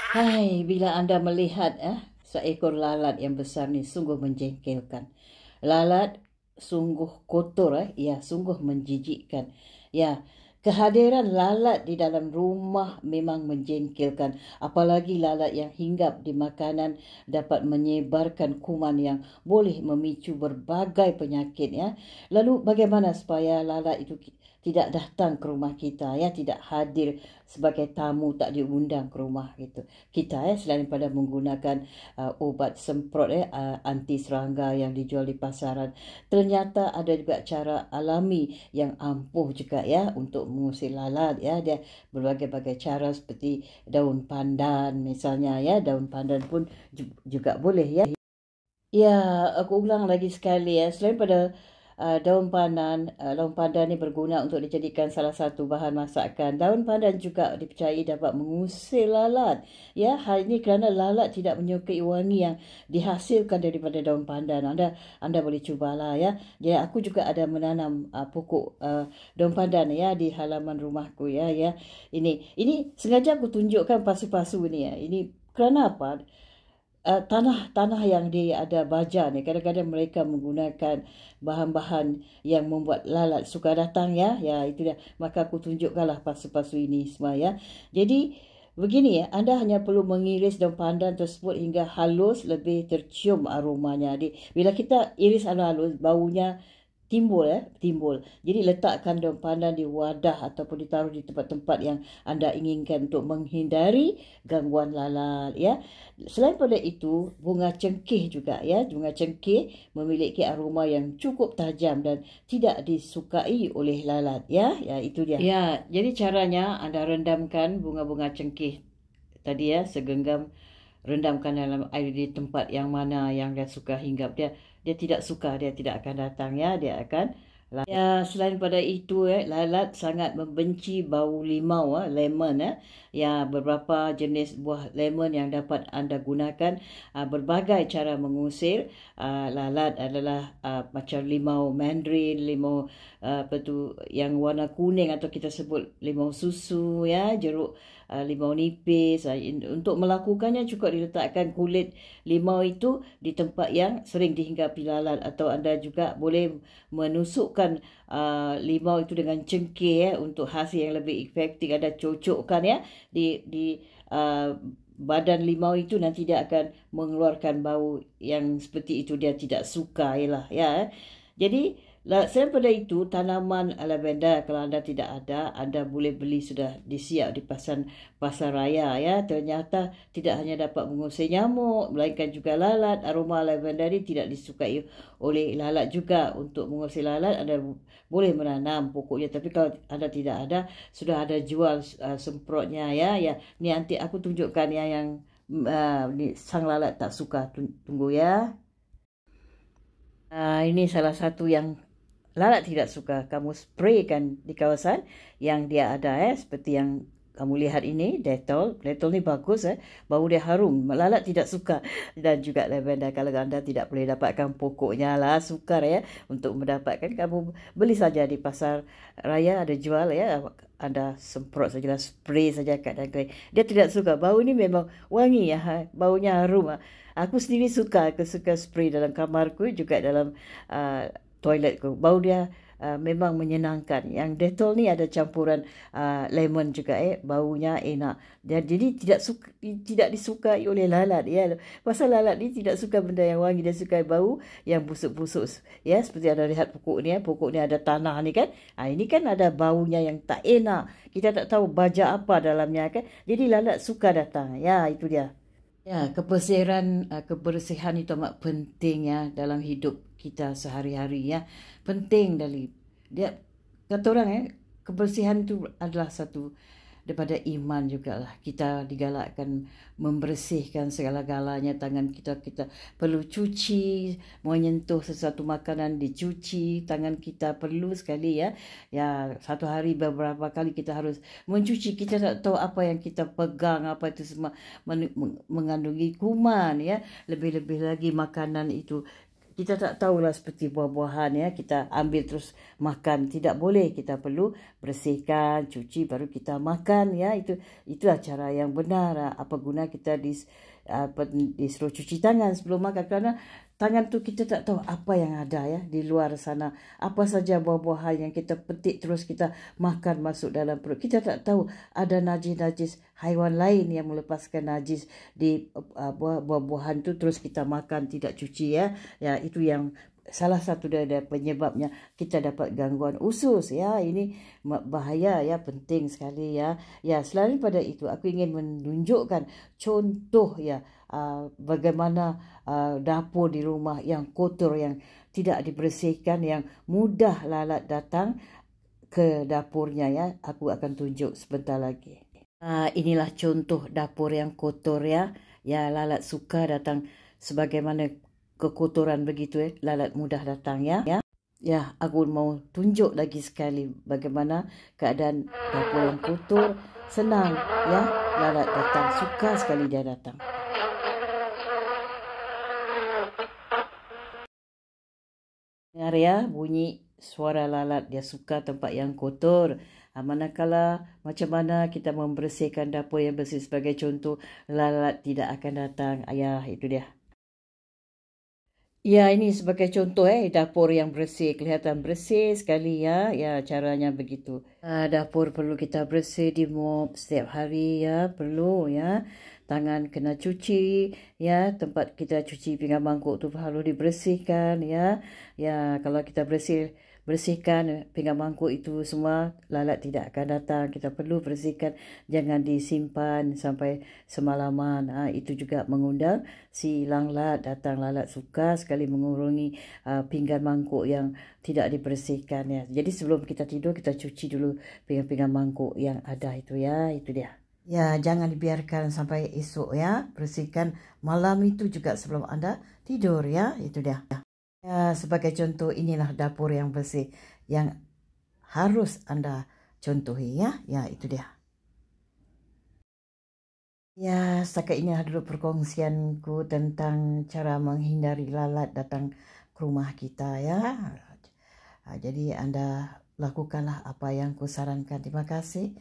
Hai, bila anda melihat seekor lalat yang besar ni sungguh menjengkelkan. Lalat sungguh kotor, ya, sungguh menjijikkan. Ya, kehadiran lalat di dalam rumah memang menjengkelkan. Apalagi lalat yang hinggap di makanan dapat menyebarkan kuman yang boleh memicu berbagai penyakit, ya. Lalu bagaimana supaya lalat itu tidak datang ke rumah kita, ya, tidak hadir sebagai tamu, tak diundang ke rumah gitu. Kita selain pada menggunakan obat semprot anti serangga yang dijual di pasaran, ternyata ada juga cara alami yang ampuh juga, ya, untuk mengusir lalat, ya. Dia berbagai-bagai cara seperti daun pandan misalnya, ya. Daun pandan pun juga boleh, ya. Ya, aku ulang lagi sekali, ya. Selain pada daun pandan ni berguna untuk dijadikan salah satu bahan masakan. Daun pandan juga dipercayai dapat mengusir lalat. Ya, hal ini kerana lalat tidak menyukai wangi yang dihasilkan daripada daun pandan. Anda boleh cubalah, ya. Jadi aku juga ada menanam pokok daun pandan, ya, di halaman rumahku, ya, ya. Ini sengaja aku tunjukkan pasu-pasu ni, ya. Ini kerana apa? Tanah yang dia ada baja ni, kadang-kadang mereka menggunakan bahan-bahan yang membuat lalat suka datang, ya. Ya, itu dia. Maka aku tunjukkanlah pasu-pasu ini semua, ya. Jadi begini, ya, anda hanya perlu mengiris daun pandan tersebut hingga halus, lebih tercium aromanya. Bila kita iris halus, baunya timbul. Jadi letakkan daun pandan di wadah ataupun ditaruh di tempat-tempat yang anda inginkan untuk menghindari gangguan lalat, ya. Selain pada itu, bunga cengkeh juga, ya. Bunga cengkeh memiliki aroma yang cukup tajam dan tidak disukai oleh lalat, ya. Ya, itu dia. Ya, jadi caranya anda rendamkan bunga-bunga cengkeh tadi, ya, segenggam. Rendamkan dalam air di tempat yang mana yang dia suka hinggap. Dia tidak suka, dia tidak akan datang, ya. Dia akan, ya. Selain pada itu, lalat sangat membenci bau limau, lemon, ya. Beberapa jenis buah lemon yang dapat anda gunakan. Berbagai cara mengusir lalat adalah macam limau mandarin, limau yang warna kuning atau kita sebut limau susu, ya, jeruk limau nipis. Untuk melakukannya cukup diletakkan kulit limau itu di tempat yang sering dihinggapi lalat, atau anda juga boleh menusukkan limau itu dengan cengkeh, untuk hasil yang lebih efektif. Anda cocokkan, ya, di badan limau itu, nanti dia akan mengeluarkan bau yang seperti itu. Dia tidak suka, ya. Jadi selain pada itu, tanaman lavender kalau anda tidak ada, anda boleh beli, sudah disiap di pasar raya, ya. Ternyata tidak hanya dapat mengusir nyamuk, melainkan juga lalat. Aroma lavender ini tidak disukai oleh lalat juga. Untuk mengusir lalat, anda boleh menanam pokoknya. Tapi kalau anda tidak ada, sudah ada jual semprotnya, ya. Ya, ni nanti aku tunjukkan, ya, yang ni sang lalat tak suka. Tunggu, ya. Ini salah satu yang lalat tidak suka. Kamu spraykan di kawasan yang dia ada, seperti yang kamu lihat ini, Dettol. Dettol ni bagus, bau dia harum. Lalat tidak suka. Dan juga lavender, kalau anda tidak boleh dapatkan pokoknya lah, sukar, ya, untuk mendapatkan, kamu beli saja di pasar raya, ada jual, ya. Anda semprot sajalah, spray saja kat dalam. Dia tidak suka. Bau ni memang wangi, ya, baunya harum. Aku sendiri suka. Aku suka spray dalam kamarku, juga dalam toiletku. Bau dia memang menyenangkan. Yang Dettol ni ada campuran lemon juga, baunya enak. Jadi tidak disukai oleh lalat, ya. Pasal lalat ni tidak suka benda yang wangi, dia suka bau yang busuk-busuk, ya. Seperti anda lihat pokok ni, pokok ni ada tanah ni, kan. Ini kan ada baunya yang tak enak. Kita tak tahu baja apa dalamnya, kan. Jadi lalat suka datang, ya. Itu dia. Ya, kebersihan itu amat penting, ya, dalam hidup kita sehari-hari, ya. Penting dia kata orang, kebersihan itu adalah satu daripada iman jugalah. Kita digalakkan membersihkan segala-galanya. Tangan kita perlu cuci, menyentuh sesuatu makanan dicuci. Tangan kita perlu sekali, ya. Ya, satu hari beberapa kali kita harus mencuci. Kita tak tahu apa yang kita pegang, apa itu semua mengandungi kuman, ya. Lebih-lebih lagi makanan itu kita tak tahulah seperti buah-buahan ya, kita ambil terus makan, tidak boleh. Kita perlu bersihkan, cuci baru kita makan ya. Itulah cara yang benar. Apa guna kita disuruh cuci tangan sebelum makan, kerana tangan tu kita tak tahu apa yang ada ya di luar sana. Apa saja buah-buahan yang kita petik terus kita makan masuk dalam perut. Kita tak tahu ada najis-najis haiwan lain yang melepaskan najis di buah-buahan tu terus kita makan tidak cuci ya. Ya, itu yang salah satu dari penyebabnya kita dapat gangguan usus ya. Ini bahaya ya, penting sekali ya. Ya, selain pada itu aku ingin menunjukkan contoh ya bagaimana dapur di rumah yang kotor, yang tidak dibersihkan, yang mudah lalat datang ke dapurnya ya. Aku akan tunjuk sebentar lagi. Inilah contoh dapur yang kotor ya. Ya, lalat suka datang sebagaimana kekotoran begitu ya. Lalat mudah datang ya. Ya, aku mau tunjuk lagi sekali bagaimana keadaan dapur yang kotor. Senang ya, lalat datang, suka sekali dia datang. Dengar ya bunyi suara lalat, dia suka tempat yang kotor. Manakala macam mana kita membersihkan dapur yang bersih, sebagai contoh, lalat tidak akan datang. Ya, itu dia. Ya, ini sebagai contoh dapur yang bersih, kelihatan bersih sekali ya. Ya, caranya begitu. Dapur perlu kita bersih, di mop setiap hari ya, perlu ya. Tangan kena cuci ya, tempat kita cuci pinggan mangkuk tu harus dibersihkan ya. Ya, kalau kita bersihkan pinggan mangkuk itu semua, lalat tidak akan datang. Kita perlu bersihkan, jangan disimpan sampai semalaman. Itu juga mengundang si lalat datang. Lalat suka sekali mengurungi pinggan mangkuk yang tidak dibersihkan ya. Jadi sebelum kita tidur, kita cuci dulu pinggan-pinggan mangkuk yang ada itu ya. Itu dia. Ya, jangan dibiarkan sampai esok ya. Bersihkan malam itu juga sebelum Anda tidur ya. Itu dia. Ya, sebagai contoh, inilah dapur yang bersih yang harus Anda contohi ya. Ya, itu dia. Ya, setakat ini dulu perkongsianku tentang cara menghindari lalat datang ke rumah kita ya. Jadi Anda lakukanlah apa yang kusarankan. Terima kasih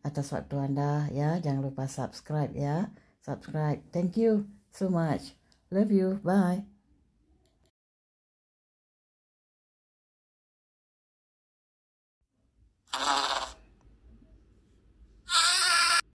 atas waktu Anda ya. Jangan lupa subscribe ya. Subscribe. Thank you so much. Love you. Bye.